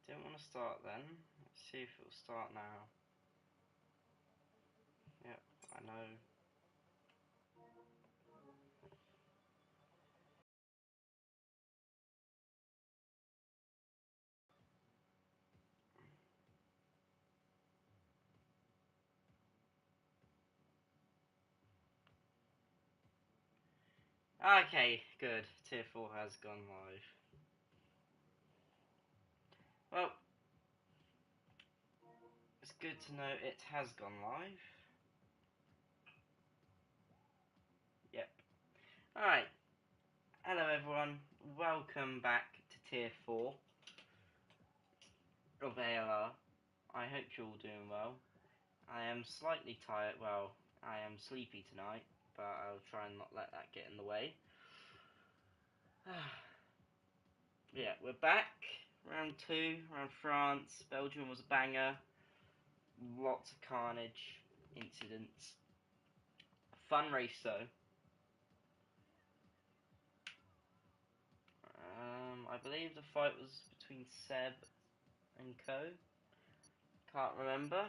Didn't want to start then. Let's see if it will start now. Yep, I know. Okay, good. Tier 4 has gone live. Well, it's good to know it has gone live. Yep. Alright. Hello everyone. Welcome back to Tier 4 of ALR. I hope you're all doing well. I am slightly tired. Well, I am sleepy tonight, but I'll try and not let that get in the way. Yeah, we're back. Round 2, round France. Belgium was a banger. Lots of carnage, incidents. Fun race though. I believe the fight was between Seb and Co. Can't remember.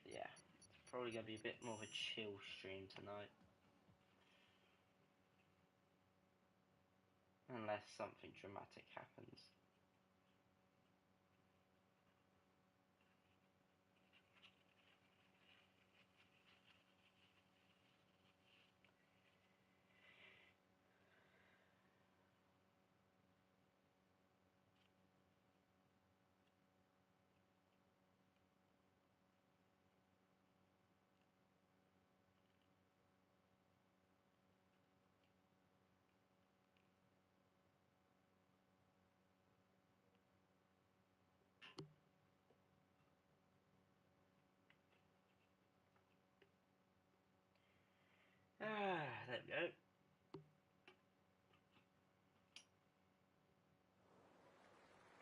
Yeah, it's probably going to be a bit more of a chill stream tonight. Unless something dramatic happens. There we go.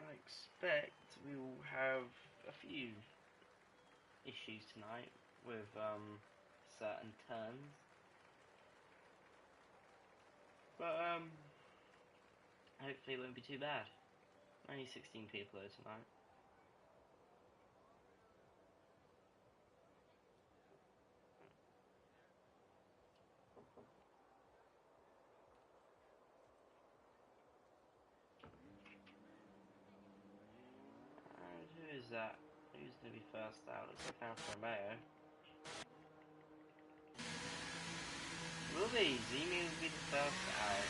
I expect we will have a few issues tonight with certain turns. But hopefully it won't be too bad. Only 16 people though tonight. And who is that? Who's going to be first out? Looks like Alfa Romeo. Will be. Zemi will be the first out.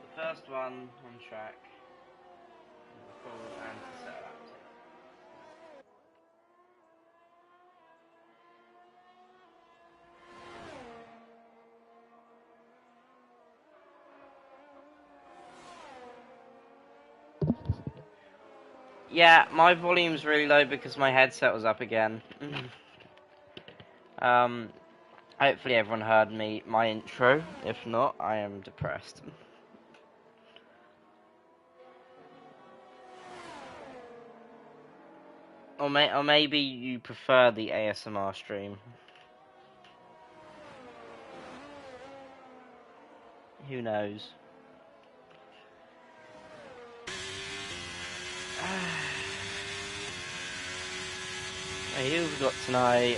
The first one on track. And the full and to set out. Yeah, my volume's really low because my headset was up again. Hopefully everyone heard my intro. If not, I am depressed. Or maybe you prefer the ASMR stream. Who knows? Who we've got tonight?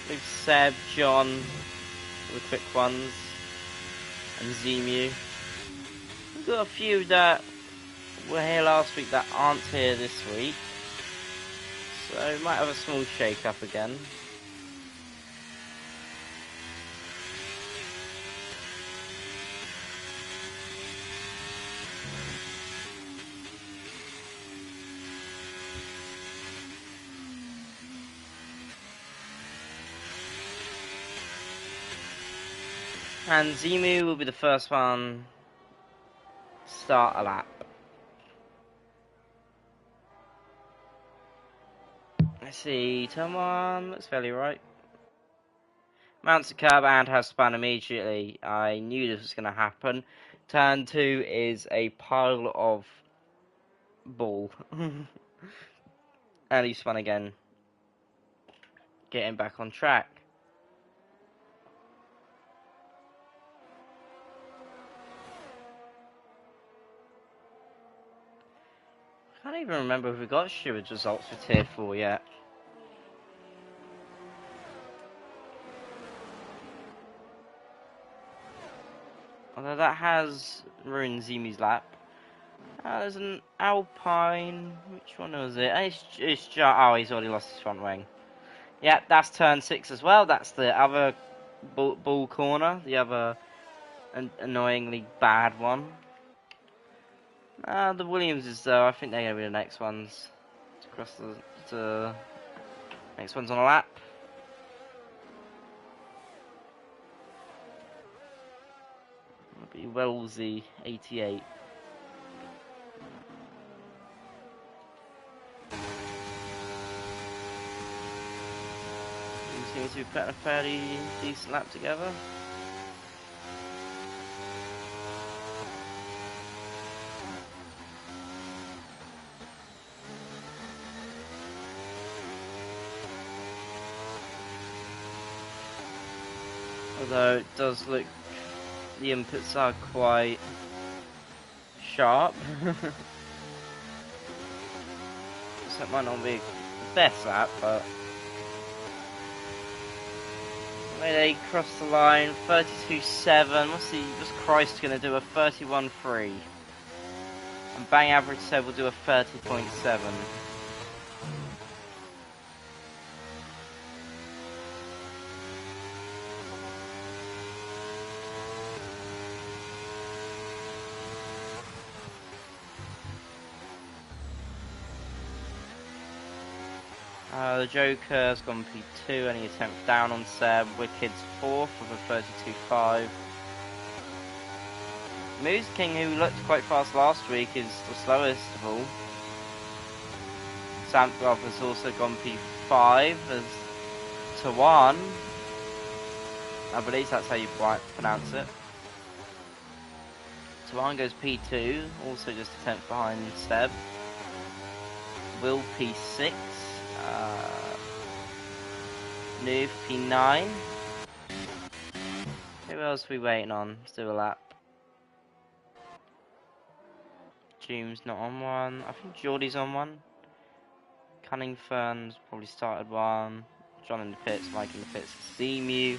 We've Seb, John, the quick ones, and Zemu. We've got a few that were here last week that aren't here this week, so we might have a small shake-up again. And Zemu will be the first one to start a lap. Let's see, turn 1 looks fairly right. Mounts the curb and has spun immediately. I knew this was going to happen. Turn 2 is a pile of ball. And he spun again. Getting back on track. Can't even remember if we got Steward's results for Tier 4 yet. Although that has ruined Zimu's lap. There's an Alpine. Which one was it? Oh, he's already lost his front wing. Yeah, that's turn 6 as well. That's the other bull corner. The other annoyingly bad one. The Williamses, though, I think they're going to be the next ones. To cross the next one's on a lap. It'll be Wellesley, 88. Seems to be putting a fairly decent lap together. Although it does look, the inputs are quite sharp. So it might not be the best lap, but when they cross the line, 32.7. What's Christ gonna do? A 31.3. And Bang Average said we'll do a 30.7. The Joker's gone P2, any attempt down on Seb. Wicked's 4th with a 32.5. Moose King, who looked quite fast last week, is the slowest of all. Samplov has also gone P5 as to 1. I believe that's how you pronounce it. Tawan goes P2, also just a tenth behind Seb. Will P6. Noob P9. Who else are we waiting on? Let's do a lap. Jume's not on one. I think Geordie's on one. Cunningfern's probably started one. John in the pits, Mike in the pits. Zemu. I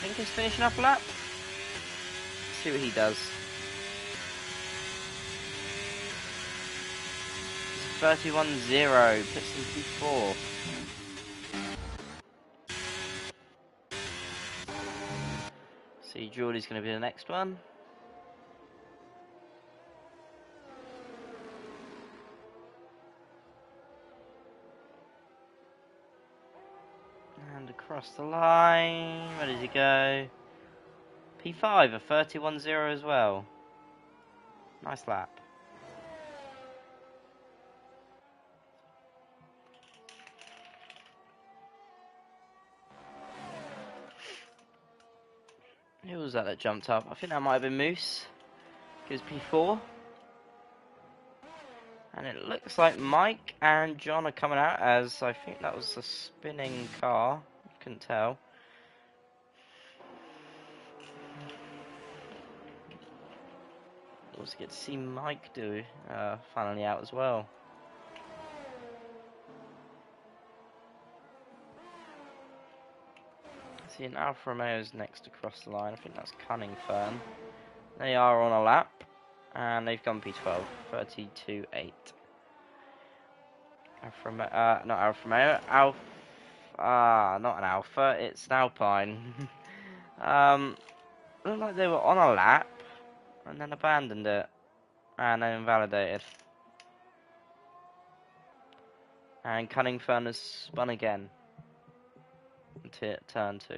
think he's finishing up a lap. Let's see what he does. 31.0. Pits in P4. See, Geordie's going to be the next one. And across the line. Where does he go? P5, a 31.0 as well. Nice lap. Who was that jumped up? I think that might have been Moose. Goes P4. And it looks like Mike and John are coming out, as I think that was a spinning car. Couldn't tell. Also get to see Mike do finally out as well. See, an Alfa Romeo's next across the line. I think that's Cunningfern. They are on a lap, and they've gone P12, 32.8. Not Alfa Romeo. Not an Alpha. It's an Alpine. Looked like they were on a lap, and then abandoned it, and then invalidated. And Cunningfern has spun again. Turn 2.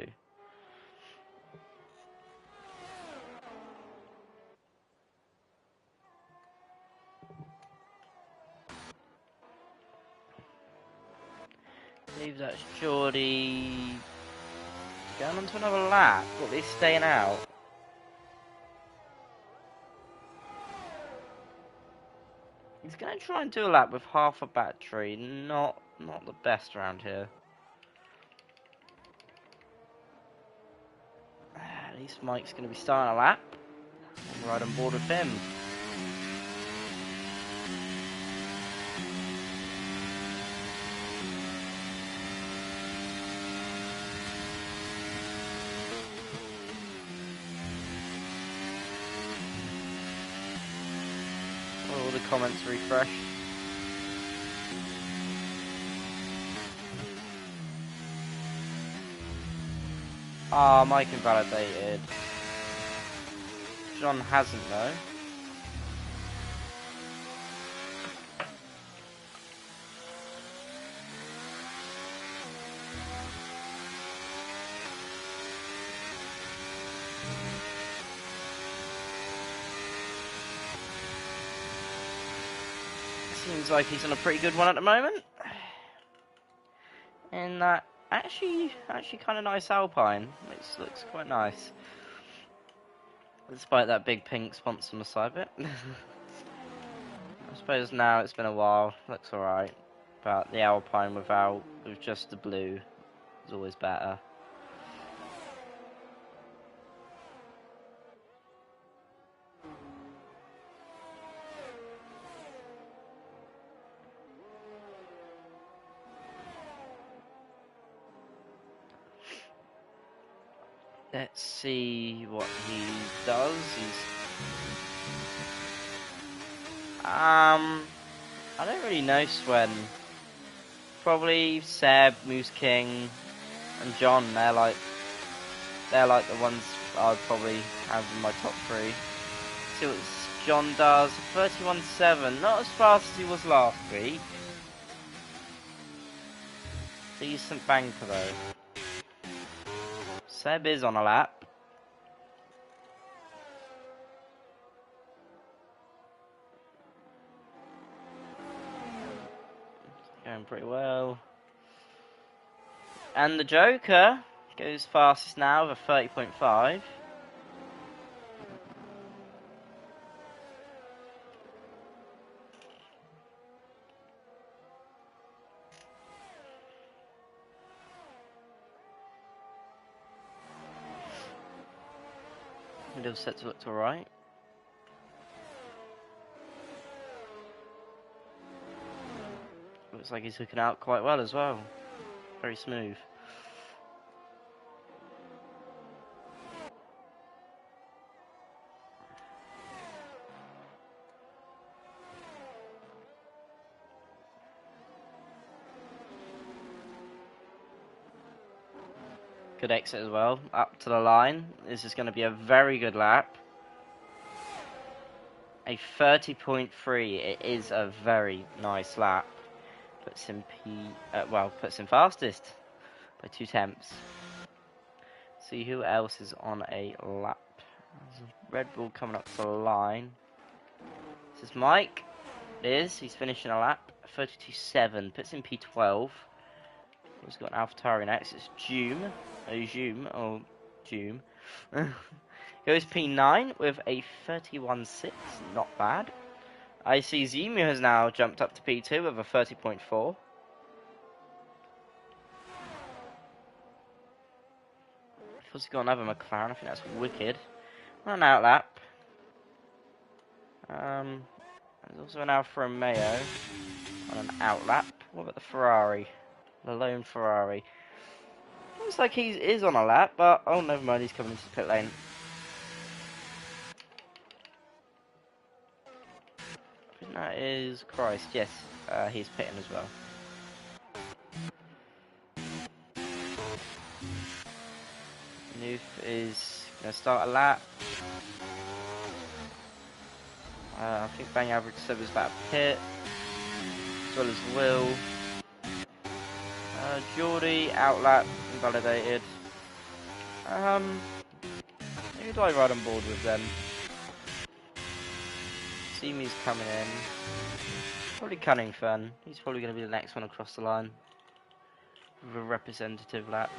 I believe that's Geordie going on to another lap. What, they're staying out? He's going to try and do a lap with half a battery. Not the best around here. At least Mike's going to be starting a lap. I'm right on board with him. comments refreshed. Ah, mic invalidated. John hasn't though. Seems like he's on a pretty good one at the moment. And that actually kind of nice Alpine. It looks quite nice. Despite that big pink sponsor on the side bit. I suppose now it's been a while, looks alright. But the Alpine with just the blue is always better. Let's see what he does. I don't really know Sven. Probably Seb, Moose King, and John. They're like the ones I'd probably have in my top three. See what John does. 31.7, not as fast as he was last week. Decent banker though. Seb is on a lap. Going pretty well. And the Joker goes fastest now with a 30.5. Middle set to look to right. Looks like he's hooking out quite well as well. Very smooth. Good exit as well. Up to the line. This is going to be a very good lap. A 30.3. It is a very nice lap. Puts him puts him fastest by 2 tenths. See who else is on a lap. There's a Red Bull coming up to the line. This is Mike. It is. He's finishing a lap. 32.7. Puts him P12. He's got an AlphaTauri next. It's Jume. Jume. Goes P9 with a 31.6. Not bad. I see Zemu has now jumped up to P2 with a 30.4. Of course, he's got another McLaren. I think that's wicked. On an outlap. There's also an Alfa Romeo on an outlap. What about the Ferrari? The lone Ferrari. Looks like he is on a lap, but oh, never mind. He's coming into the pit lane. I think that is Christ. Yes, he's pitting as well. Noof is going to start a lap. I think Bang Average Seb is about to pit, as well as Will. Geordie, outlap, invalidated. Who do I ride on board with then? Seamu's coming in. Probably Cunnington. He's probably going to be the next one across the line. With a representative lap.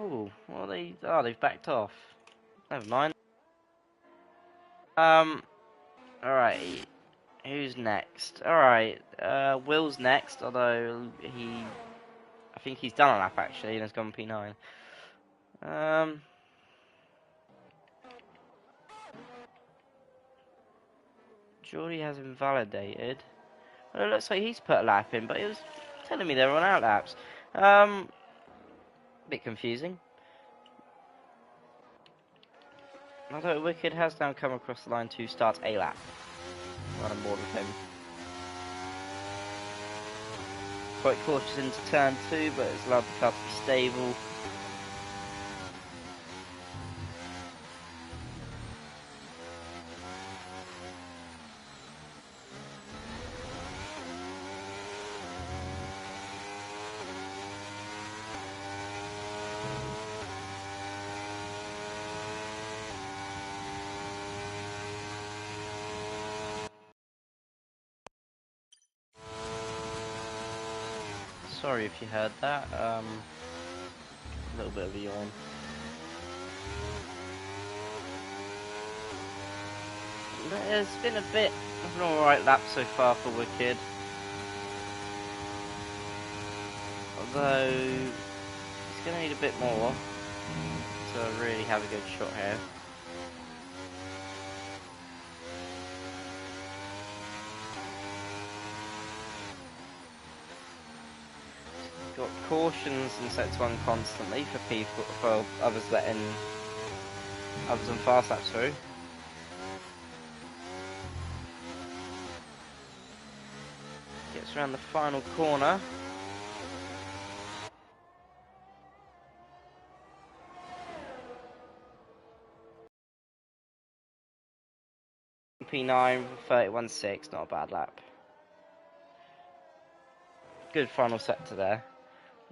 Oh, well they've backed off. Never mind. Alright. Who's next? Alright, Will's next, although I think he's done a lap actually and has gone P9. Geordie has invalidated. Well, it looks like he's put a lap in, but it was telling me they were on out laps. Bit confusing. Although Wicked has now come across the line to start a lap. Right on board with him. Quite cautious into turn 2, but it's allowed the car to be stable. Sorry if you heard that. A little bit of a yawn. It's been a bit of an alright lap so far for Wicked. Although, he's going to need a bit more to really have a good shot here. Got cautions in sector 1 constantly for people, for others letting others on fast laps through. Gets around the final corner. P9 31.6, not a bad lap. Good final sector there.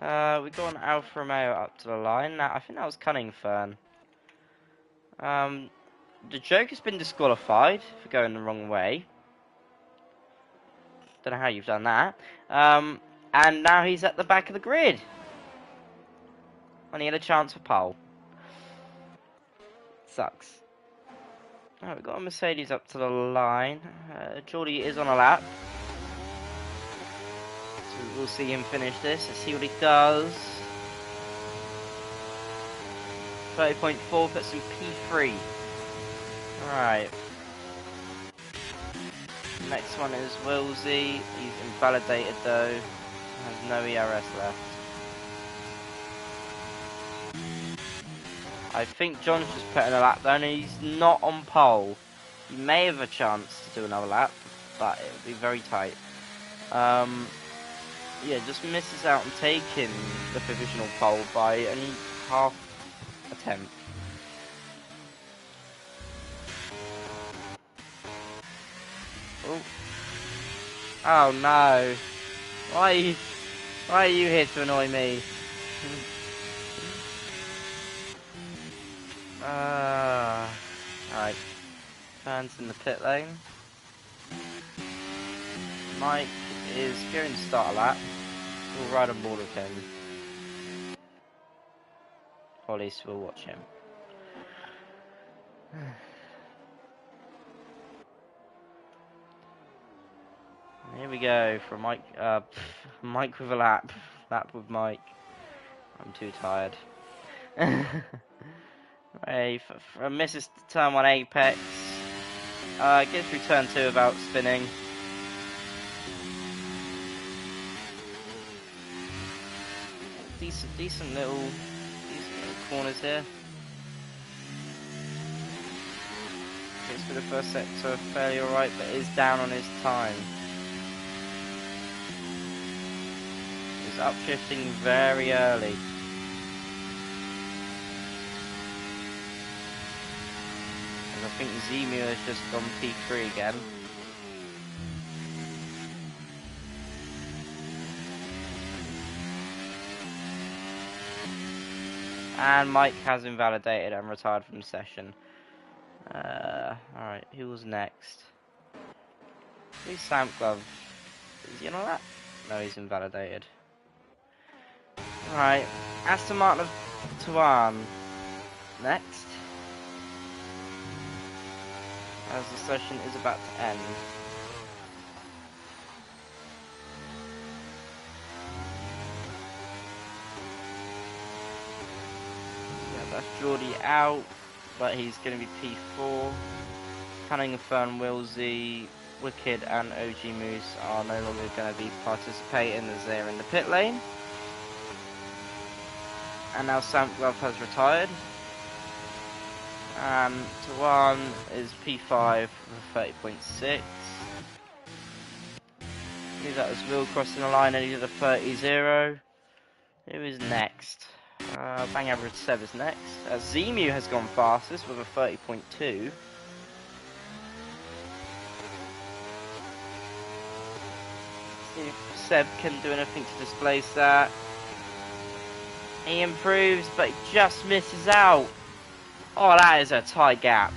We got an Alfa Romeo up to the line. Now, I think that was Cunningfern. The joke has been disqualified for going the wrong way. Don't know how you've done that. And now he's at the back of the grid. And he had a chance for pole. Sucks. Alright, we've got a Mercedes up to the line. Geordie is on a lap. So we'll see him finish this. Let's see what he does. 30.4 puts him P3. Alright. Next one is Wilsey. He's invalidated though. Has no ERS left. I think John's just put in a lap down and he's not on pole. He may have a chance to do another lap, but it would be very tight. Yeah, just misses out on taking the provisional pole by only half attempt. Oh. Oh no. Why are you here to annoy me? Alright. Fans in the pit lane. Mike is going to start a lap. We'll ride on board with him. Or at least we'll watch him. Here we go for Mike. Mike with a lap. Lap with Mike. I'm too tired. Right, for misses turn 1 apex. Gets through turn 2 without spinning. Decent little corners here. Gets for the first sector fairly alright, but is down on his time. He's upshifting very early. And I think Zemu has just gone P3 again. And Mike has invalidated and retired from the session. Alright, who was next? Who's Sam Glove? Is he on that? No, he's invalidated. Alright, Aston Martin of Tuan next. As the session is about to end. That's Geordie out, but he's going to be P4. Cunningfern, Wilsey, Wicked and OG Moose are no longer going to be participating as they're in the pit lane. And now Sam Glove has retired. And Tawan is P5 with 30.6. Leave that as Will crossing the line and he's at a 30.0. Who is next? Bang Average 7 is next. Zemu has gone fastest with a 30.2. See if Seb can do anything to displace that. He improves, but he just misses out. Oh, that is a tight gap.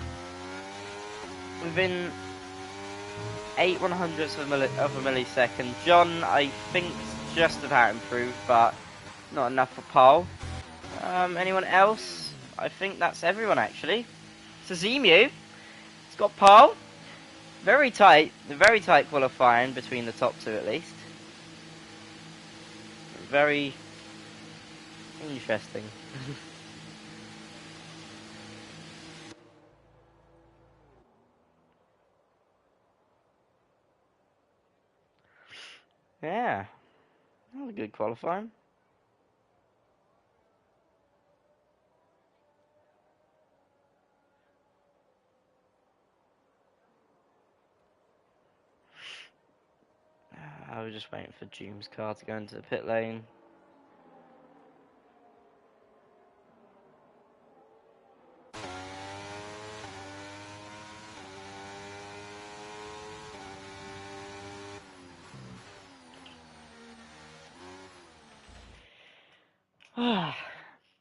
Within 8/100ths of a millisecond. John, I think, just about improved, but not enough for pole. Anyone else? I think that's everyone, actually. So Zemu, it's got pole. Very tight qualifying between the top two, at least. Very interesting. Yeah, that was a good qualifying. I was just waiting for Doom's car to go into the pit lane.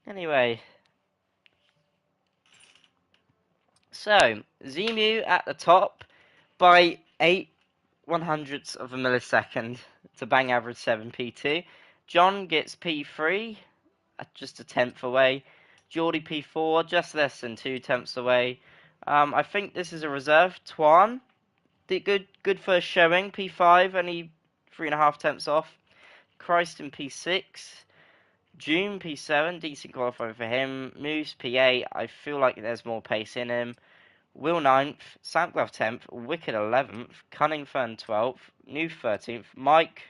Anyway, so Zemu at the top by 8/100ths of a millisecond to Bang Average 7 P2. John gets P3, just a tenth away. Geordie P4, just less than 2 tenths away. I think this is a reserve. Twan did good first showing. P5, only 3.5 tenths off. Christ in P6. June P7, decent qualifying for him. Moose P8, I feel like there's more pace in him. Will 9th, Soundglove 10th, Wicked 11th, Cunningfern 12th, New 13th, Mike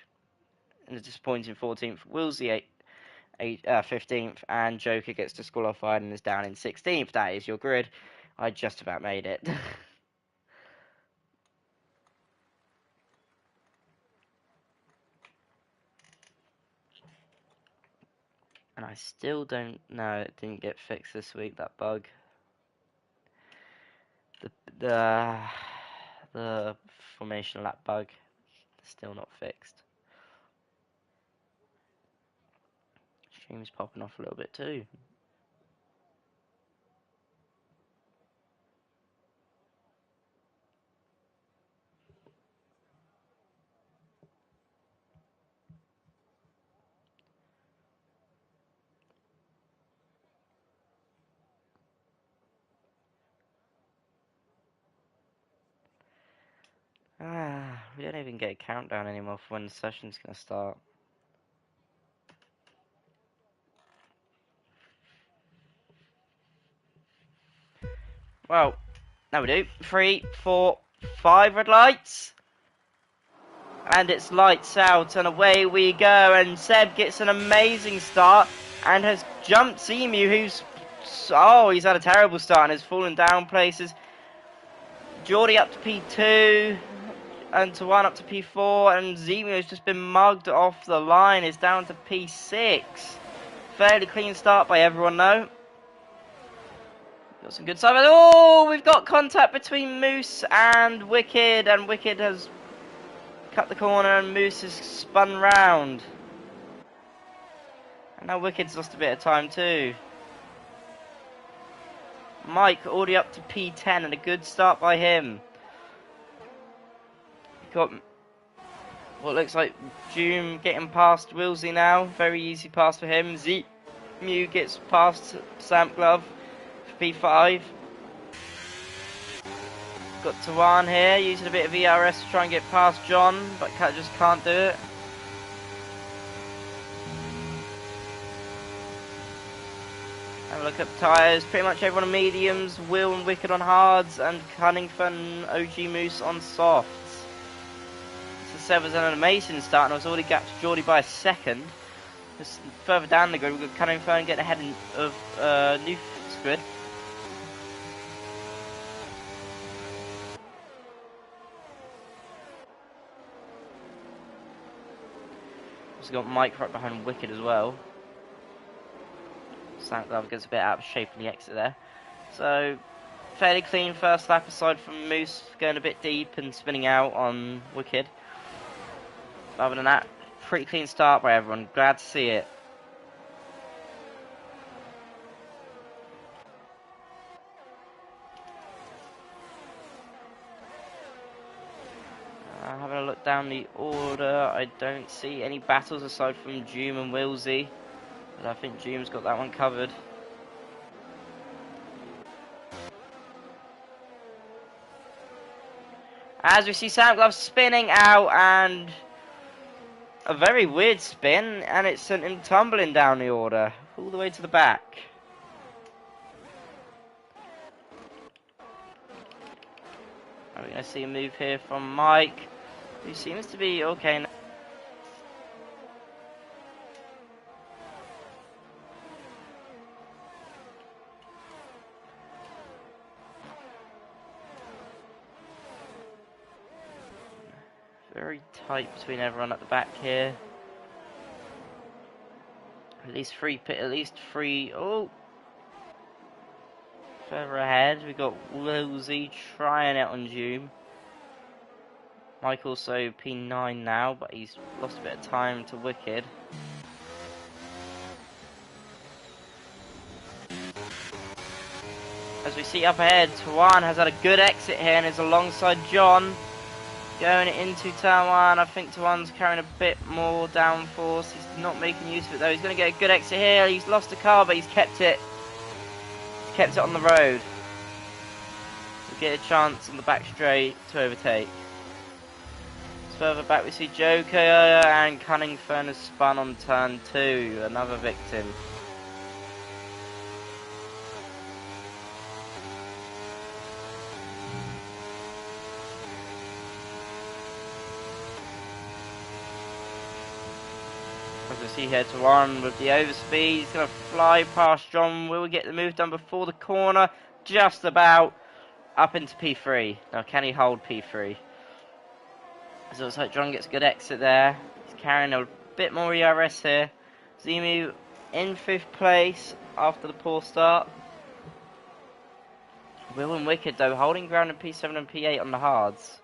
in the disappointing 14th, Will's the 15th, and Joker gets disqualified and is down in 16th. That is your grid. I just about made it. And I still don't know, it didn't get fixed this week, that bug. The formation lap bug is still not fixed. Stream's popping off a little bit too. We don't even get a countdown anymore for when the session's gonna start. Well, now we do. 3, 4, 5 red lights. And it's lights out and away we go. And Seb gets an amazing start and has jumped Zemu, who's... Oh, he's had a terrible start and has fallen down places. Geordie up to P2. And Tawan up to P4, and Zemu has just been mugged off the line. Is down to P6. Fairly clean start by everyone, though. Got some good stuff. Oh, we've got contact between Moose and Wicked has cut the corner, and Moose has spun round. And now Wicked's lost a bit of time, too. Mike already up to P10, and a good start by him. Got what looks like Doom getting past Wilsey now. Very easy pass for him. Zemu gets past Sam Glove for P5. Got Tawan here using a bit of ERS to try and get past John, but just can't do it. Have a look at the tyres. Pretty much everyone on mediums. Will and Wicked on hards, and Cunningford and OG Moose on softs. said, was an amazing start, and I was already gapped to Geordie by a second. Just further down the grid, we've got Cannon Fern getting ahead of New Squid. Also got Mike right behind Wicked as well. Soundcloud gets a bit out of shape in the exit there. So, fairly clean first lap aside from Moose going a bit deep and spinning out on Wicked. Other than that, pretty clean start by everyone. Glad to see it. Having a look down the order, I don't see any battles aside from Doom and Wilsey. But I think Doom's got that one covered. As we see Soundglove spinning out, and a very weird spin, and it sent him tumbling down the order, all the way to the back. We're going to see a move here from Mike, who seems to be okay now. Very tight between everyone at the back here. At least three. Oh, further ahead, we got Wilsey trying it on Doom. Mike also P9 now, but he's lost a bit of time to Wicked. As we see up ahead, Tawan has had a good exit here and is alongside John. Going into turn one, I think Tawan's carrying a bit more downforce. He's not making use of it though. He's going to get a good exit here. He's lost a car, but he's kept it. He's kept it on the road. We'll get a chance on the back straight to overtake. Further back we see Joker and Cunning Furnace spun on turn 2. Another victim. As we see here, Tawan with the overspeed. He's going to fly past John. Will we get the move done before the corner? Just about. Up into P3. Now can he hold P3? So it looks like John gets a good exit there. He's carrying a bit more ERS here. Zimu in 5th place after the poor start. Will and Wicked though holding ground in P7 and P8 on the hards.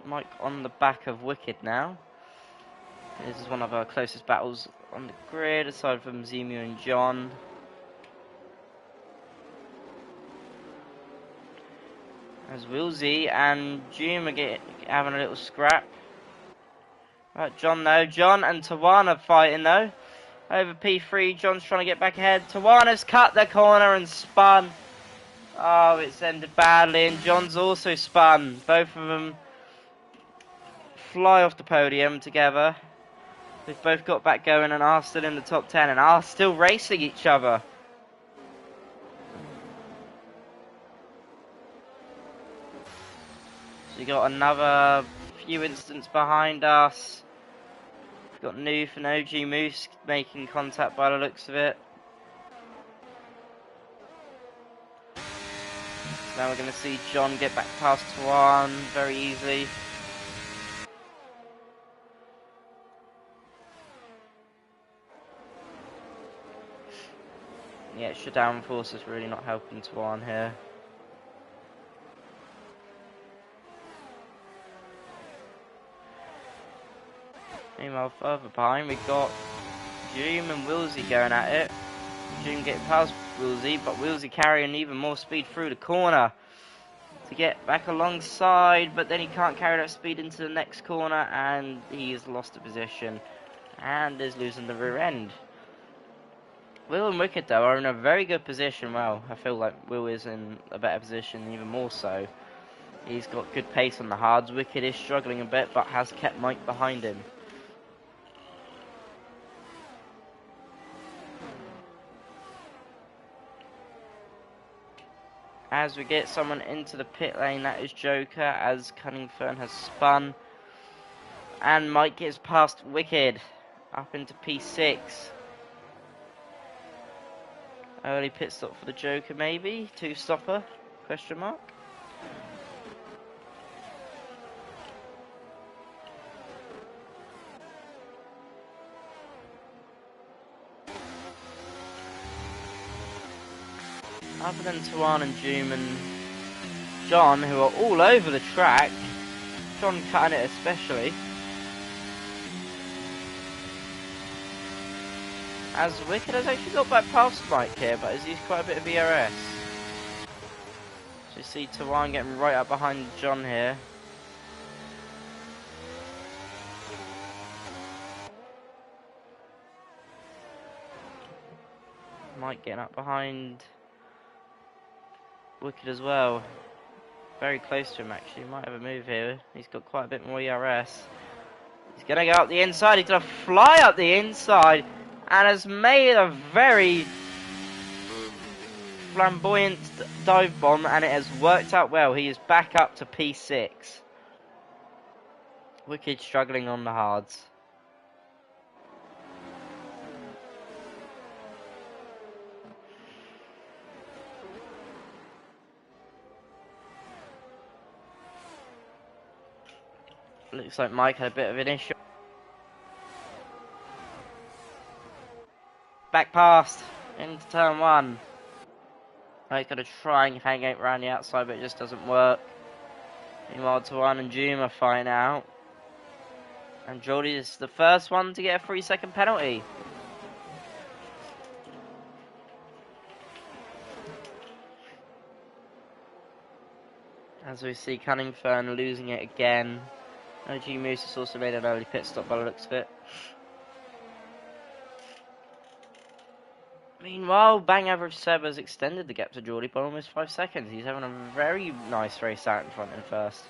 Mike on the back of Wicked now. This is one of our closest battles on the grid, aside from Zimu and John. As Wilsey and Doom are having a little scrap. Right, John though. John and Tawana fighting though. Over P3, John's trying to get back ahead. Tawana's cut the corner and spun. Oh, it's ended badly, and John's also spun. Both of them fly off the podium together. They've both got back going and are still in the top 10 and are still racing each other. So you got another few instants behind us. We've got Noof and OG Moose making contact by the looks of it. So now we're going to see John get back past Tawan very easily. Yeah, shutdown force is really not helping Tawan here. Meanwhile, further behind, we've got Doom and Wilsey going at it. Doom getting past Wilsey, but Wilsey carrying even more speed through the corner to get back alongside, but then he can't carry that speed into the next corner, and he has lost a position and is losing the rear end. Will and Wicked though are in a very good position. Well, I feel like Will is in a better position, even more so. He's got good pace on the hards. Wicked is struggling a bit, but has kept Mike behind him. As we get someone into the pit lane, that is Joker, as Cunningfern has spun. And Mike gets past Wicked, up into P6. Early pit stop for the Joker, maybe? Two-stopper? Question mark? Other than Tawan and Doom and John, who are all over the track, John cutting it especially. As Wicked has actually got back past Mike here, but has used quite a bit of ERS. So you see Tawan getting right up behind John here. Mike getting up behind Wicked as well. Very close to him actually. Might have a move here. He's got quite a bit more ERS. He's going to go up the inside. He's going to fly up the inside and has made a very flamboyant dive bomb, and it has worked out well. He is back up to P6. Wicked struggling on the hards. Looks like Mike had a bit of an issue. Back past into turn 1. He's going to try and hang it around the outside, but it just doesn't work. Meanwhile, Tawan and Doom are fighting out. And Geordie is the first one to get a 3-second penalty. As we see Cunningfern losing it again. OG Moose has also made an early pit stop by the looks of it. Meanwhile, Bang Average Seb has extended the gap to Geordie by almost 5 seconds. He's having a very nice race out in front in first.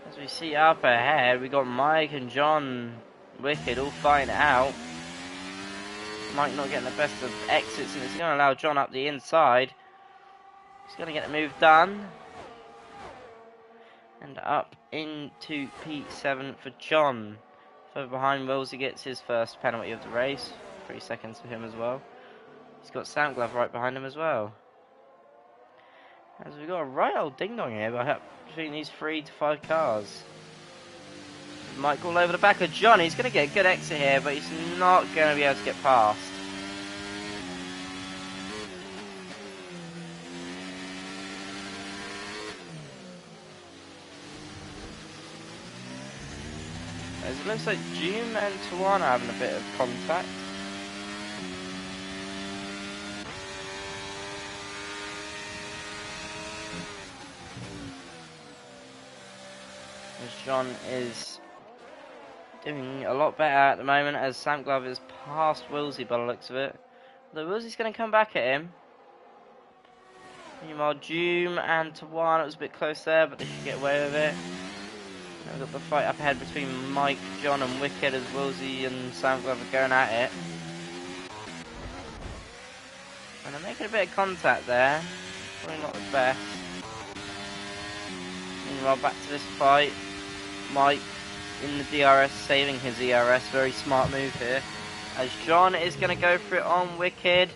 As we see up ahead, we got Mike and John Wicked all fighting out. Mike not getting the best of exits, and it's going to allow John up the inside. He's going to get the move done. And up into P7 for John. Further behind, Wilsey gets his first penalty of the race. 3 seconds for him as well. He's got Soundglove right behind him as well. As we've got a right old ding-dong here between these 3 to 5 cars. Mike all over the back of John. He's going to get a good exit here, but he's not going to be able to get past. As it looks like Doom and Tawan are having a bit of contact. As John is doing a lot better at the moment, as Soundglove is past Wilsey by the looks of it. Although Wilsey's going to come back at him. Meanwhile, Doom and Tawan, it was a bit close there, but they should get away with it. We've got the fight up ahead between Mike, John and Wicked as Wilsey and Soundglove are going at it. And they're making a bit of contact there. Probably not the best. Meanwhile, back to this fight. Mike in the DRS, saving his ERS. Very smart move here. As John is going to go for it on Wicked.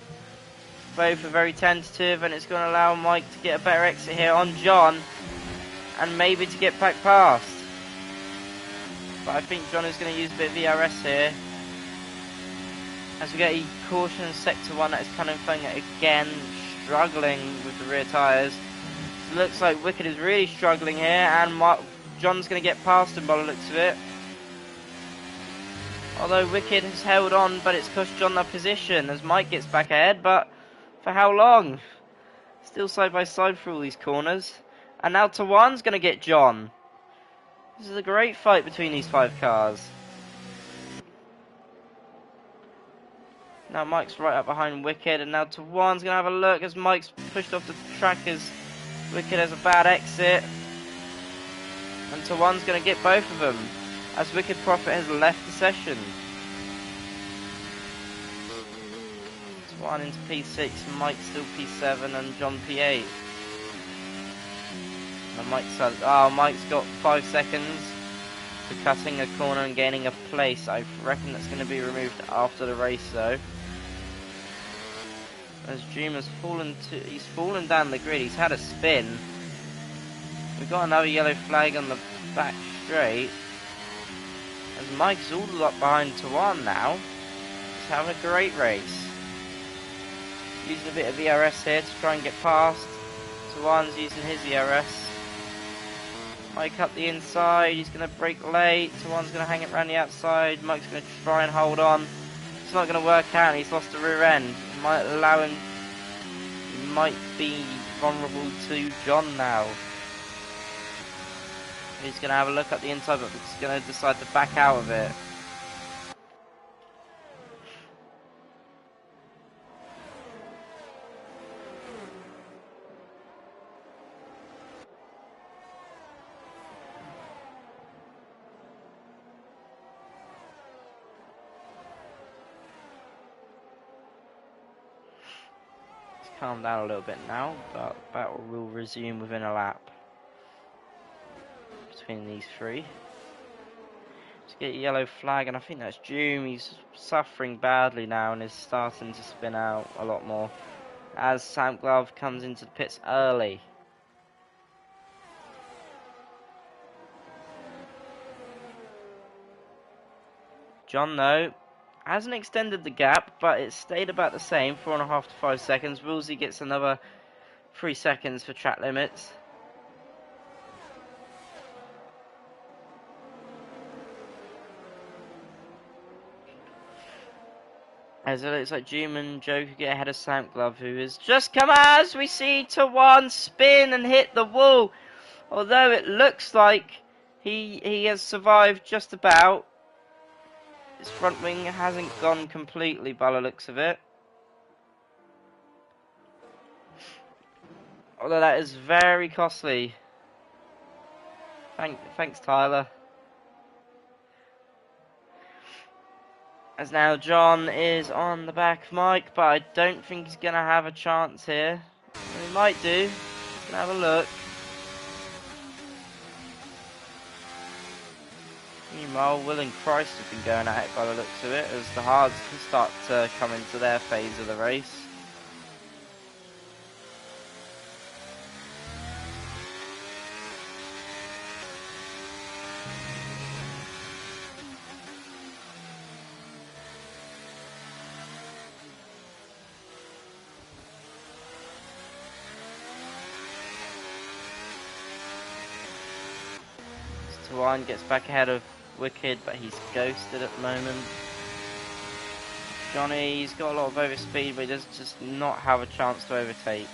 Both are very tentative, and it's going to allow Mike to get a better exit here on John. And maybe to get back past. But I think John is going to use a bit of ERS here. As we get a caution in sector 1, that is Cunningfern again struggling with the rear tyres. It looks like Wicked is really struggling here, and John's going to get past him by the looks of it. Although Wicked has held on, but it's cost John that position as Mike gets back ahead, but for how long? Still side by side through all these corners. And now Tawan's going to get John. This is a great fight between these 5 cars. Now Mike's right up behind Wicked, and now Tawan's going to have a look as Mike's pushed off the track as Wicked has a bad exit. And Tawan's going to get both of them as Wicked Prophet has left the session. Tawan into P6, Mike still P7 and John P8. And Mike's got 5 seconds for cutting a corner and gaining a place. I reckon that's going to be removed after the race though. As Doom has he's fallen down the grid, he's had a spin. We've got another yellow flag on the back straight. As Mike's all up behind Tawan now. He's having a great race. Using a bit of ERS here to try and get past. Tawan's using his ERS. Mike up the inside, he's going to brake late. Tawan's going to hang it around the outside. Mike's going to try and hold on. It's not going to work out, he's lost the rear end. It might allow him, might be vulnerable to John now. He's going to have a look at the inside, but he's going to decide to back out of it. Calm down a little bit now, but battle will resume within a lap between these three. Let's get a yellow flag, and I think that's Doom. He's suffering badly now and is starting to spin out a lot more as Sam Glove comes into the pits early. John, though, hasn't extended the gap, but it stayed about the same, 4.5 to 5 seconds. Woolsey gets another 3 seconds for track limits. As it looks like Doom and Joe could get ahead of Sam Glove, who has just come as we see Tawan spin and hit the wall. Although it looks like he has survived just about. His front wing hasn't gone completely by the looks of it. Although that is very costly. Thanks Tyler. As now John is on the back of Mike, but I don't think he's going to have a chance here. He might do. He's going to have a look. Meanwhile, Will and Christ have been going at it by the looks of it as the hards start to come into their phase of the race. Tawan gets back ahead of Wicked, but he's ghosted at the moment. Johnny's got a lot of overspeed, but he does just not have a chance to overtake.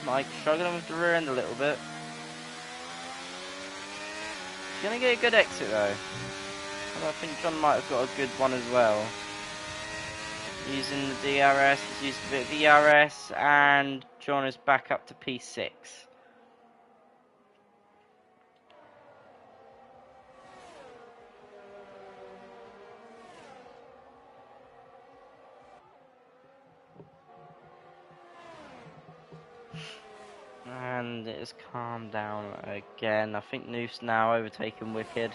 Mike struggling with the rear end a little bit. Gonna get a good exit though. I think John might have got a good one as well. Using the DRS, he's used a bit of ERS, and John is back up to P6. And it has calmed down again. I think Noof's now overtaken Wicked.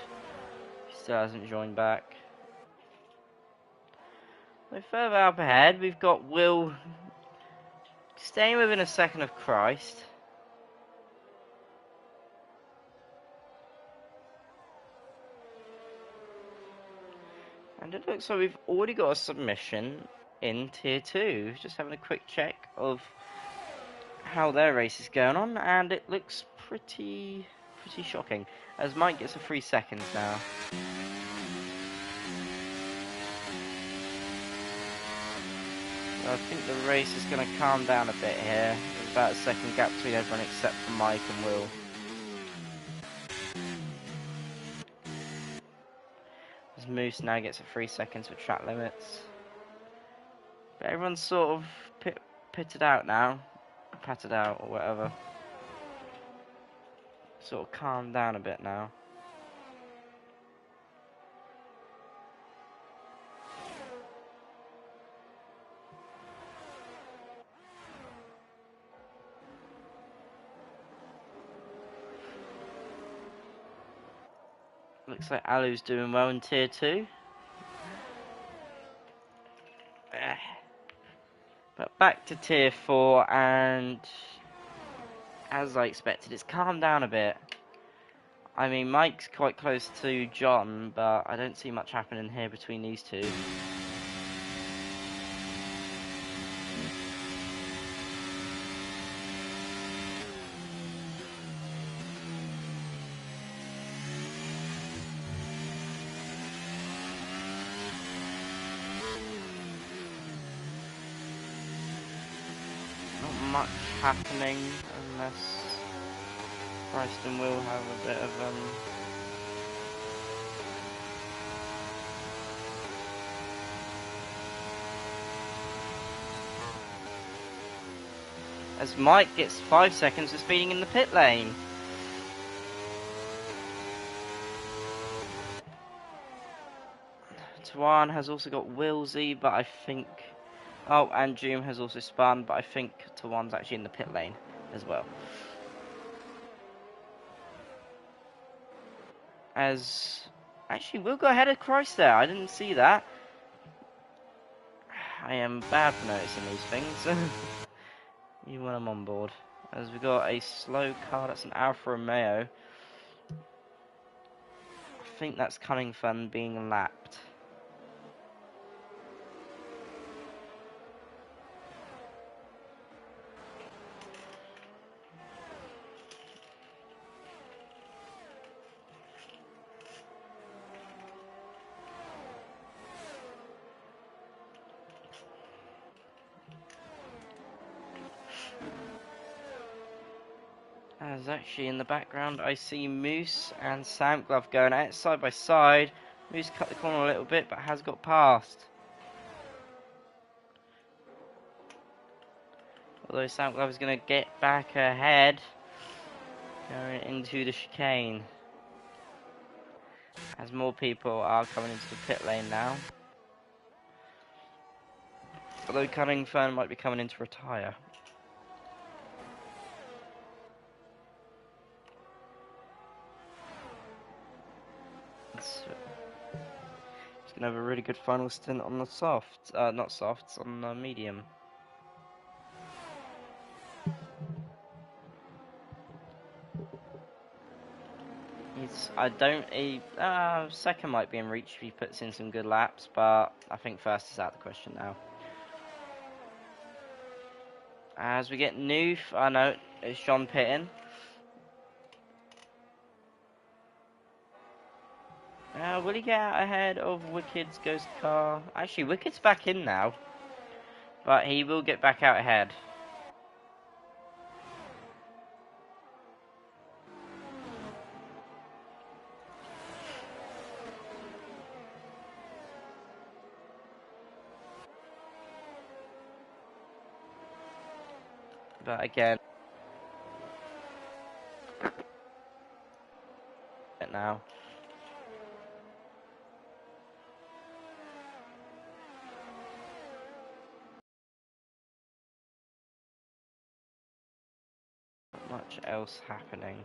He still hasn't joined back. So further up ahead, we've got Will staying within a second of Christ. And it looks like we've already got a submission in Tier 2. Just having a quick check of how their race is going on, and it looks pretty shocking, as Mike gets a 3 seconds now. So I think the race is going to calm down a bit here. There's about a second gap between everyone except for Mike and Will. As Moose now gets a 3 seconds with track limits. But everyone's sort of pitted out now. Patted out or whatever. Sort of calmed down a bit now. Looks like Alu's doing well in tier 2. But back to tier 4, and as I expected, it's calmed down a bit. I mean, Mike's quite close to John, but I don't see much happening here between these two. Not much happening unless Preston will have a bit of as Mike gets 5 seconds for speeding in the pit lane. Tuan has also got Wilsey, but I think... Oh, and Doom has also spun, but I think Tuan's actually in the pit lane as well. As... Actually, we'll go ahead of Christ there. I didn't see that. I am bad for noticing these things. Even when I'm on board. As we got a slow car, that's an Alfa Romeo. I think that's Cunnington being lapped. As actually in the background I see Moose and Sam Glove going at it side by side. Moose cut the corner a little bit but has got past. Although Sam Glove is going to get back ahead. Going into the chicane. As more people are coming into the pit lane now. Although Cunnington might be coming in to retire. He's going to have a really good final stint on the soft. Not softs, on the medium. Second might be in reach if he puts in some good laps, but I think first is out of the question now. As we get Noof, I know it's John pitting. Will he get out ahead of Wicked's ghost car? Actually, Wicked's back in now, but he will get back out ahead. But again, now. Not much else happening.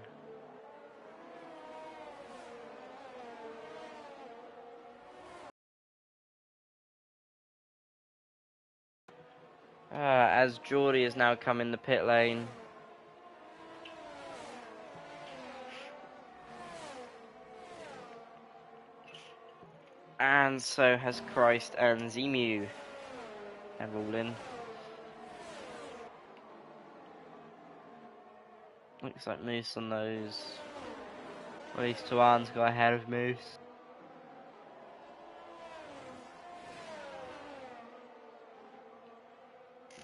As Geordie has now come in the pit lane. And so has Christ and Zemu. They're all in. Looks like Moose on those. At least Tuan's got ahead of Moose.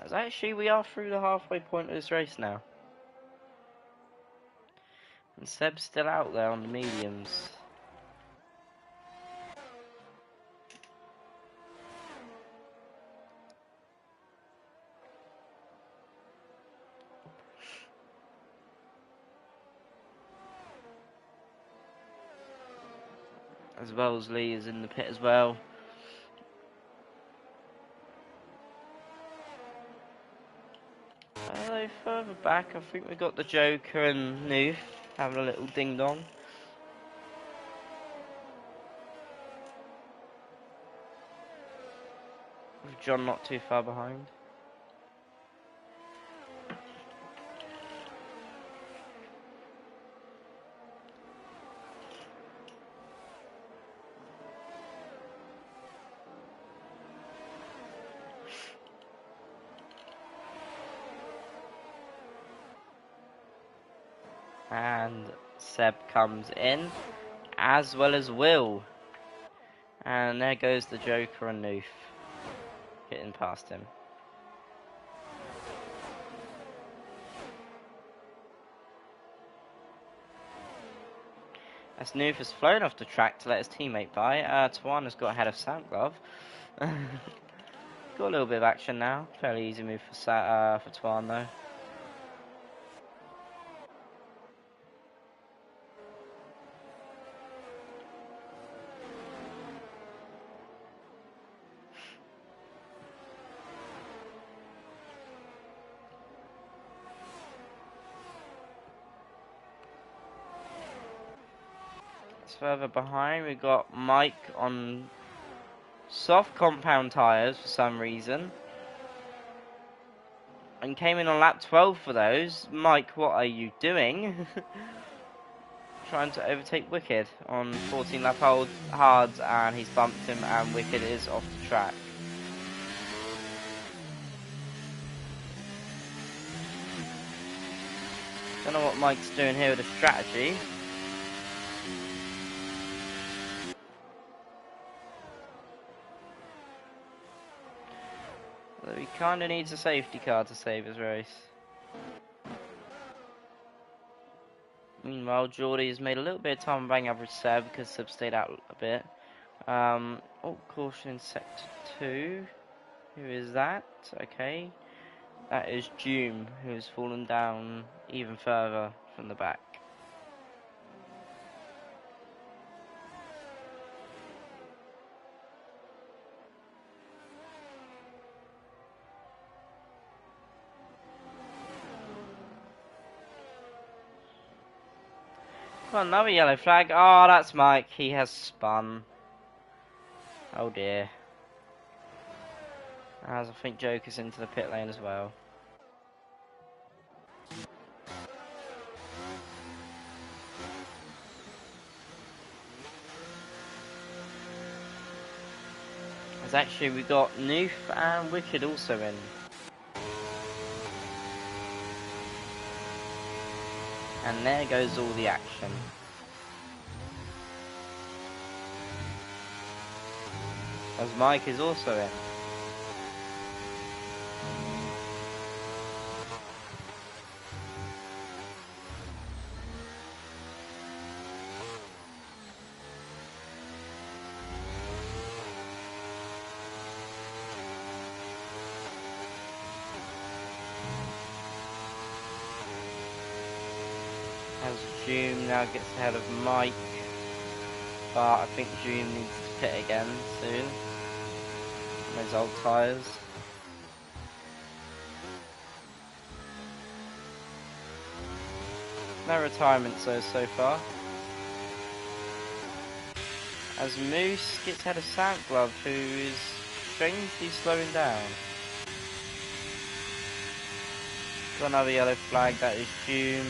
Because actually we are through the halfway point of this race now. And Seb's still out there on the mediums. As well as Lee is in the pit as well. Although further back, I think we got the Joker and Noof having a little ding dong. With John not too far behind. And Seb comes in, as well as Will. And there goes the Joker and Noof, getting past him. As Noof has flown off the track to let his teammate by, Tuan has got ahead of Soundglove. Got a little bit of action now. Fairly easy move for Tuan though. Further behind, we've got Mike on soft compound tyres for some reason. And came in on lap 12 for those. Mike, what are you doing? Trying to overtake Wicked on 14 lap hards, and he's bumped him, and Wicked is off the track. Don't know what Mike's doing here with a strategy. He kind of needs a safety car to save his race. Meanwhile, Geordie has made a little bit of time bang average Seb because Seb stayed out a bit. Oh, caution in sector 2. Who is that? Okay. That is Doom, who's fallen down even further from the back. Oh, another yellow flag. Oh, that's Mike. He has spun. Oh dear. As I think Joker's into the pit lane as well. As actually we got Noof and Wicked also in. And there goes all the action. As Mike is also in. As Zoom now gets ahead of Mike, but I think Zoom needs to pit again soon on those old tyres. No retirements though so far. As Moose gets ahead of Soundglove, who is strangely slowing down. Got another yellow flag, that is Zoom.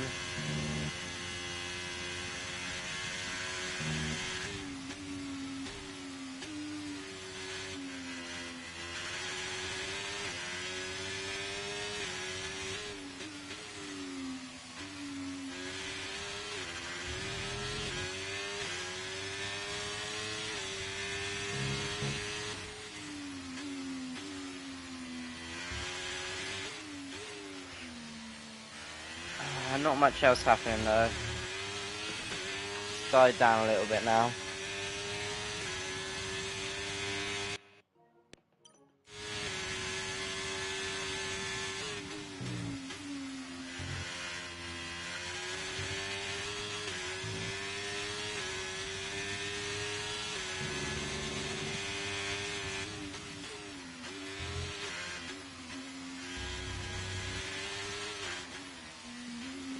Not much else happening though. Died down a little bit now.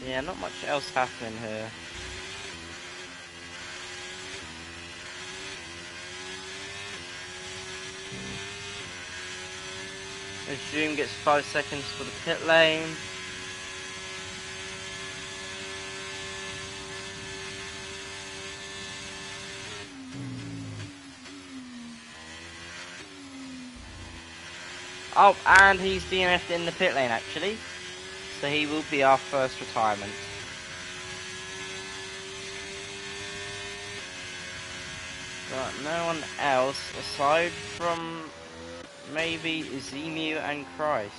Yeah, not much else happening here. Zoom gets 5 seconds for the pit lane. Oh, and he's DNF'd in the pit lane actually. So he will be our first retirement. But no one else aside from maybe Zemu and Christ.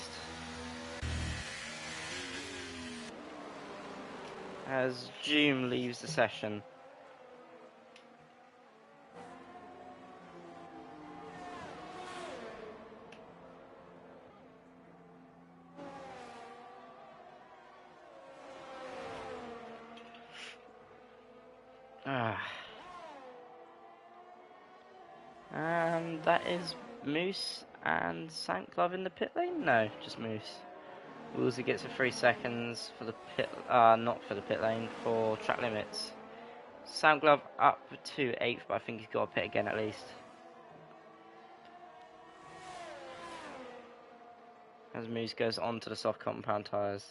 As Zoom leaves the session. And that is Moose and Saint-Glove in the pit lane? No, just Moose. Woolsey gets a 3 seconds for the pit, not for the pit lane, for track limits. Saint-Glove up to 8th, but I think he's got to pit again at least. As Moose goes on to the soft compound tyres.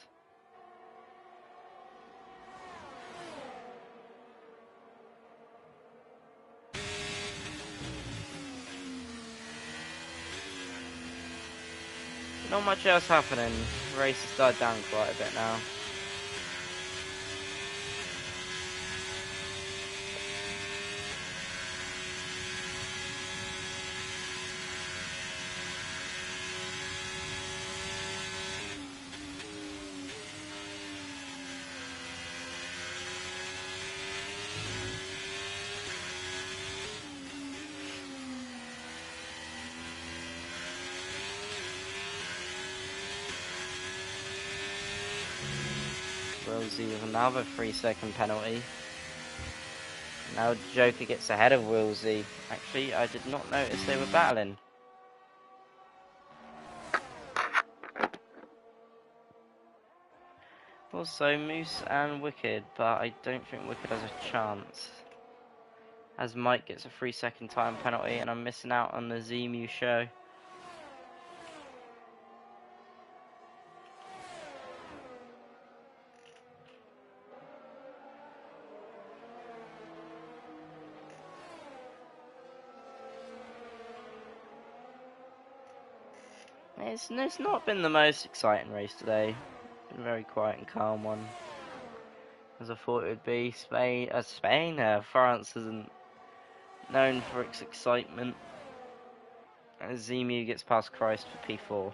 Not much else happening. Race has died down quite a bit now. Wilsey with another 3-second penalty. Now Joker gets ahead of Wilsey. Actually, I did not notice they were battling. Also, Moose and Wicked, but I don't think Wicked has a chance. As Mike gets a 3-second time penalty, and I'm missing out on the Zemu show. It's not been the most exciting race today. It's been a very quiet and calm one. As I thought it would be. France isn't known for its excitement. As Zemu gets past Christ for P4.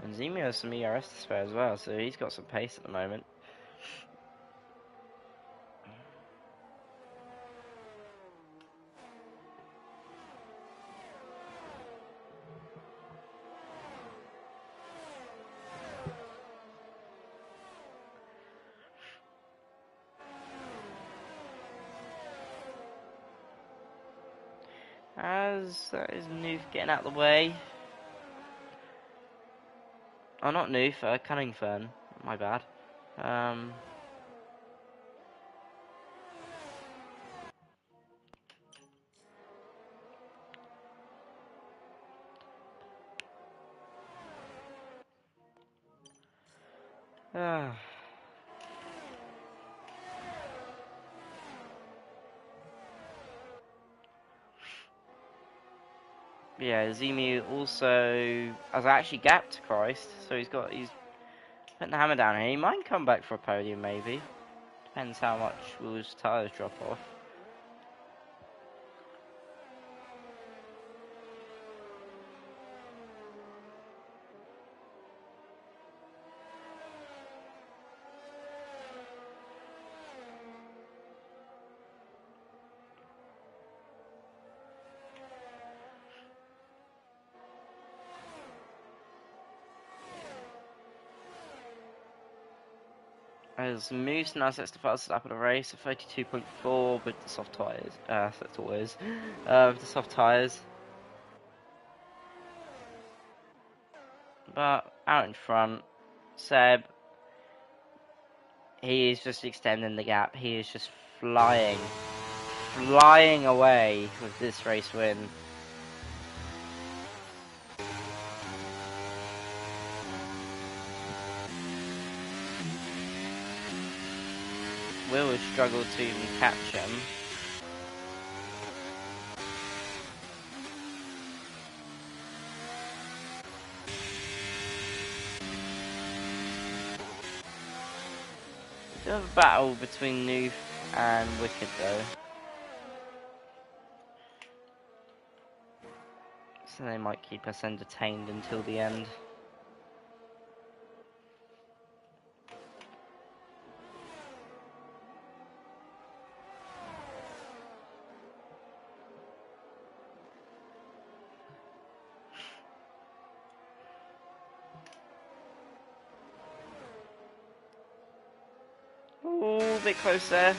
And Zemu has some ERS to spare as well, so he's got some pace at the moment. As that is Noof getting out of the way. Oh, not Noof, Cunningfern. My bad. Yeah, Zemu also has actually gapped Christ, so he's putting the hammer down here. He might come back for a podium, maybe. Depends how much Will's tyres drop off. As Moose now sets the fastest lap of the race at 32.4 with the soft tyres. That's always with the soft tyres. But out in front, Seb, he is just extending the gap. He is just flying away with this race win. Will has struggled to even catch him. Bit of a battle between Noof and Wicked though. So they might keep us entertained until the end. Ooh, a bit close there.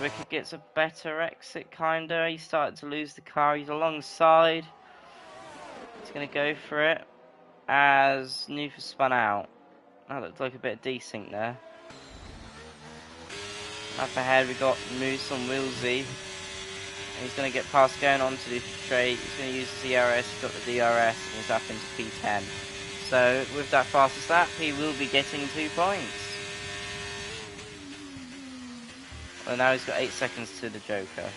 Wicked gets a better exit, kinda. He's starting to lose the car. He's alongside. He's going to go for it as Noof has spun out. That looked like a bit of desync there. Up ahead, we got Moose on Willsy. And he's going to get past going on to the straight. He's going to use the CRS. He's got the DRS, and he's up into P10. So, with that fastest lap, he will be getting 2 points. Well, now he's got 8 seconds to the Joker.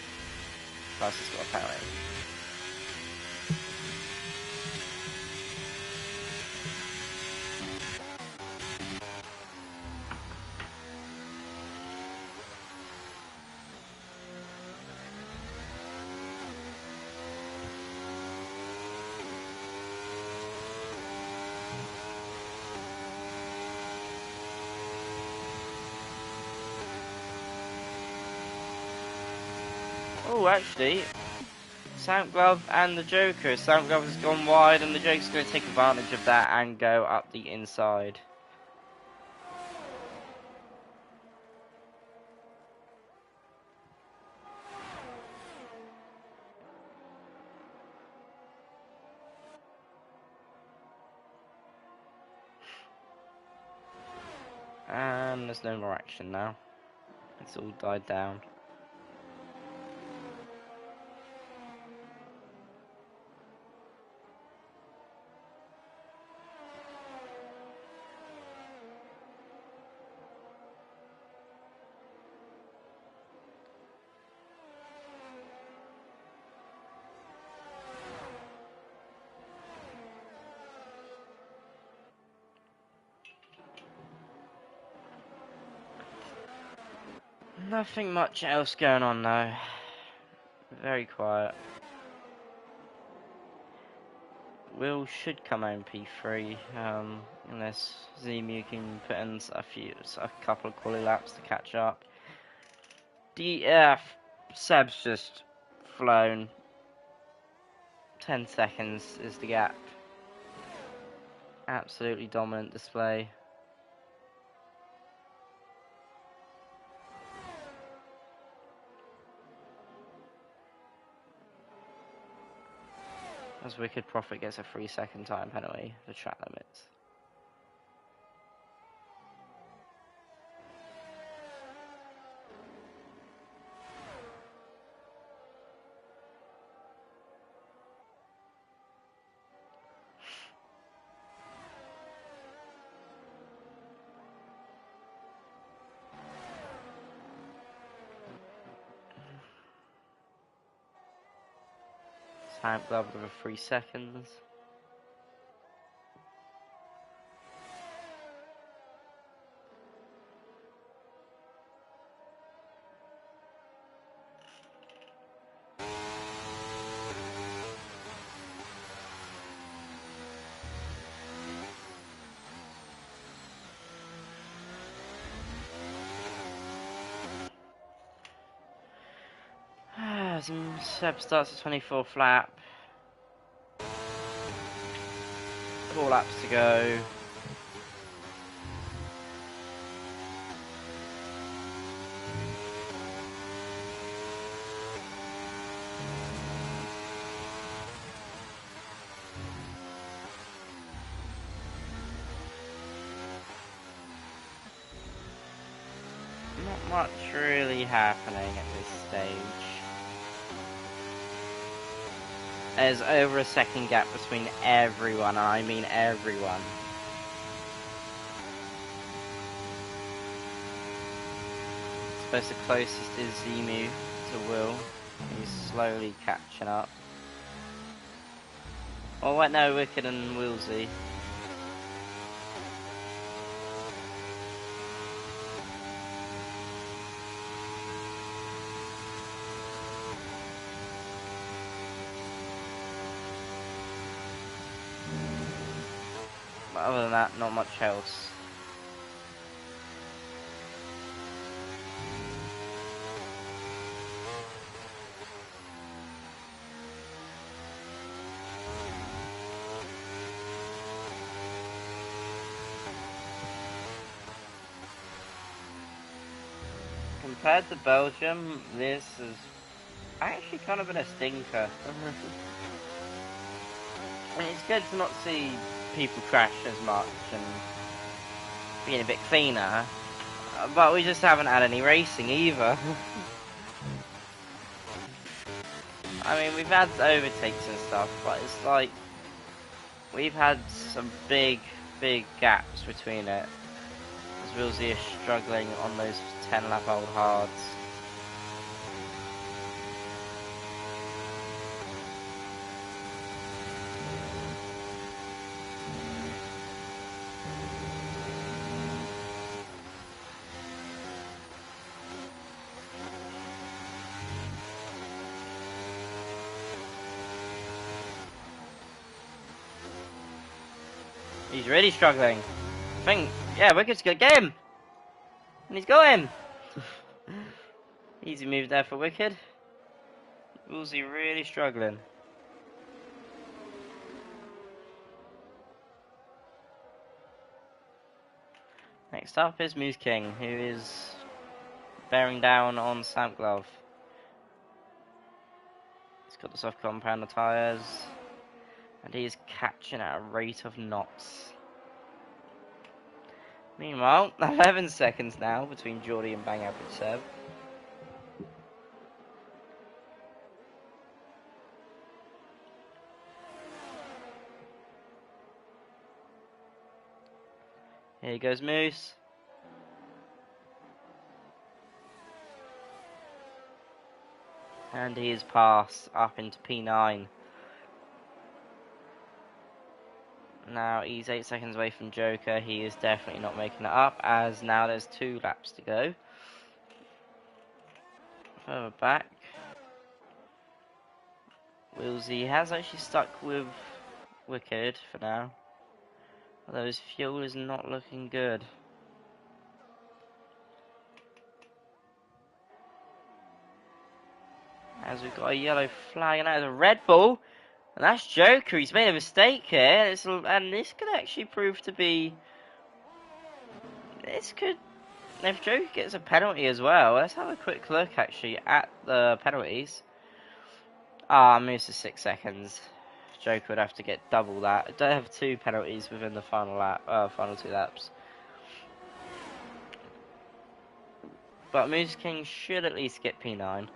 Plus he's got a power. Oh, actually, Soundglove and the Joker. Soundglove has gone wide, and the Joker's going to take advantage of that and go up the inside. And there's no more action now. It's all died down. Nothing much else going on though. Very quiet. Will should come home P3, unless Zemu can put in a couple of quali laps to catch up. Seb's just flown. 10 seconds is the gap. Absolutely dominant display. As Wicked Prophet gets a 3-second time penalty for track limits. Time glove with 3 seconds. As Seb starts the 24th lap. 4 laps to go. Not much really happening at this stage. There's over a second gap between everyone, and I mean everyone. I suppose the closest is Zemu to Will. He's slowly catching up. Oh wait, no, Wicked and Willsy. But other than that, not much else. Compared to Belgium, this has actually kind of been a stinker. I mean, it's good to not see people crash as much and being a bit cleaner, but we just haven't had any racing either. I mean, we've had overtakes and stuff, but it's like we've had some big gaps between it. As Wilsey is struggling on those 10-lap-old hards. He's really struggling. I think, yeah, Wicked's gonna get him! And he's got him! Easy move there for Wicked. Woolsey really struggling. Next up is Moose King, who is bearing down on Samp Glove. He's got the soft compounder tyres, and he is catching at a rate of knots. Meanwhile, 11 seconds now between Geordie and Bang Average Seb. Here goes Moose. And he is passed up into P9. Now he's 8 seconds away from Joker. He is definitely not making it up, as now there's 2 laps to go. Further back, Wilsey has actually stuck with Wicked for now, although his fuel is not looking good. As we've got a yellow flag, and that is a Red Bull, and that's Joker. He's made a mistake here, and this could actually prove to be. This could, if Joker gets a penalty as well. Let's have a quick look actually at the penalties. Ah, Moose is 6 seconds. Joker would have to get double that. Don't have 2 penalties within the final lap, final 2 laps. But Moose King should at least get P9.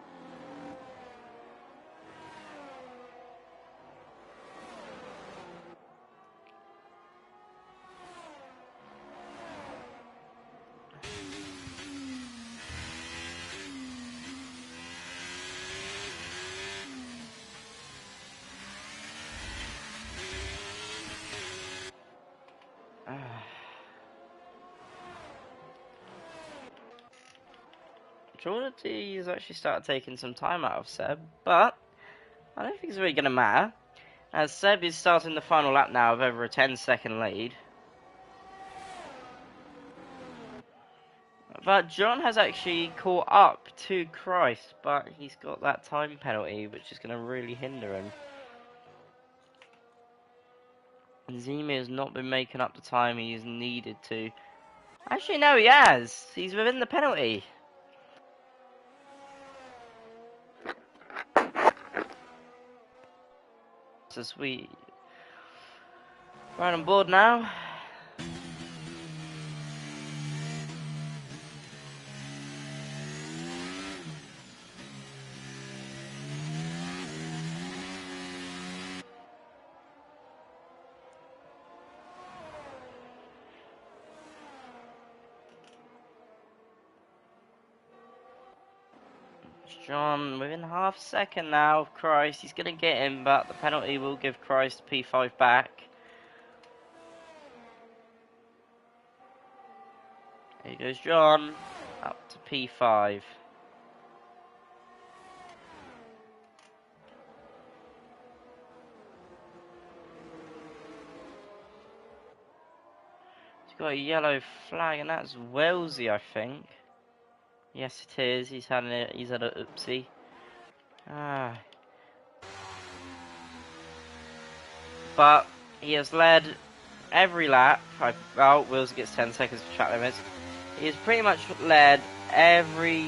Geordie has actually started taking some time out of Seb, but I don't think it's really going to matter, as Seb is starting the final lap now with over a 10-second lead. But John has actually caught up to Christ, but he's got that time penalty, which is going to really hinder him. Zemi has not been making up the time he's needed to. Actually, no, he has. He's within the penalty. So sweet. Right on board now. John within half a second now of Christ. He's going to get him, but the penalty will give Christ P5 back. Here goes John, up to P5. He's got a yellow flag, and that's Wellesley, I think. Yes, it is. He's had an oopsie. But he has led every lap. Well, Wills gets 10 seconds for track limits. He has pretty much led every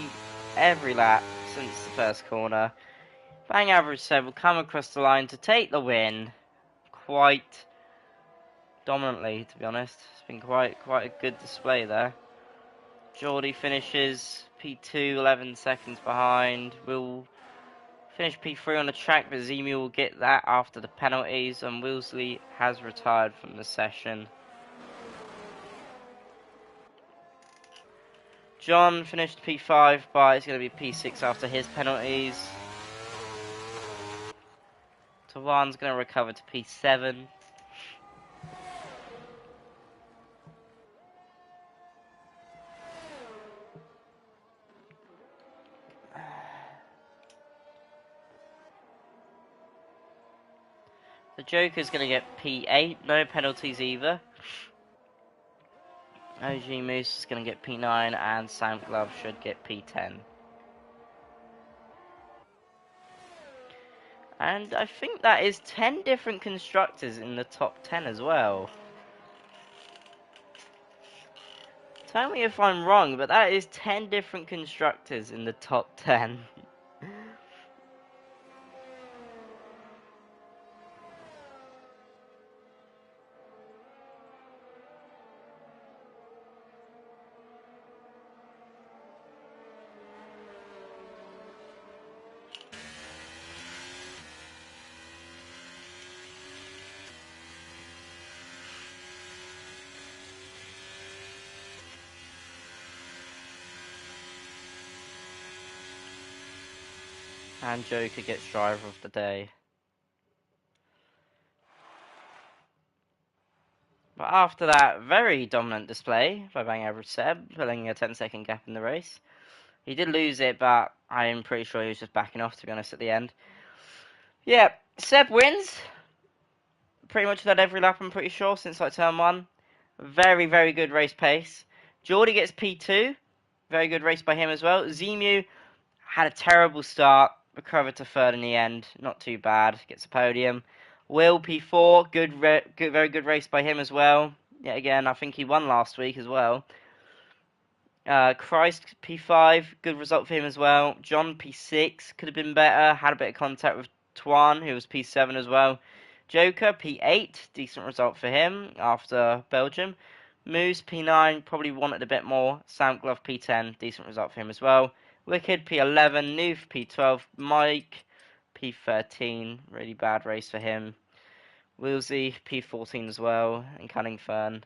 lap since the first corner. Bang Average Seb will come across the line to take the win quite dominantly, to be honest. It's been quite a good display there. Geordie finishes P2, 11 seconds behind. Will finish P3 on the track, but Zemu will get that after the penalties, and Wilsley has retired from the session. John finished P5, but it's going to be P6 after his penalties. Tawan's going to recover to P7. The Joker's going to get P8, no penalties either. OG Moose is going to get P9, and Sam Glove should get P10. And I think that is 10 different constructors in the top 10 as well. Tell me if I'm wrong, but that is 10 different constructors in the top 10. And Joker gets driver of the day. But after that very dominant display by Bang Average Seb, filling a 10-second gap in the race. He did lose it, but I'm pretty sure he was just backing off, to be honest, at the end. Yeah, Seb wins. Pretty much led every lap, I'm pretty sure, since like turn 1. Very good race pace. Geordie gets P2. Very good race by him as well. Zemu had a terrible start. Recovered to third in the end. Not too bad. Gets a podium. Will P4. Very good race by him as well. Yet again, I think he won last week as well. Christ P5. Good result for him as well. John P6. Could have been better. Had a bit of contact with Tuan, who was P7 as well. Joker P8. Decent result for him after Belgium. Moose P9. Probably wanted a bit more. Sam Glove P10. Decent result for him as well. Wicked P11, Noof P12, Mike P13, really bad race for him. Wilsey P14 as well, and Cunningfern,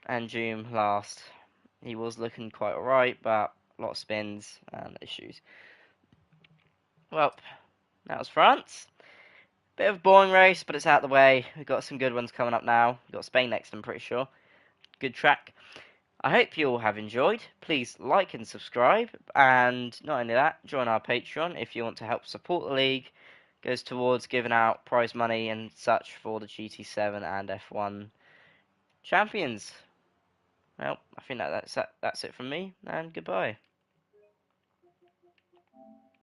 and Joom last. He was looking quite alright, but a lot of spins and issues. Well, that was France. Bit of a boring race, but it's out of the way. We've got some good ones coming up now. We've got Spain next, I'm pretty sure. Good track. I hope you all have enjoyed. Please like and subscribe, and not only that, join our Patreon if you want to help support the league. It goes towards giving out prize money and such for the GT7 and F1 champions. Well, I think that's it from me, and goodbye.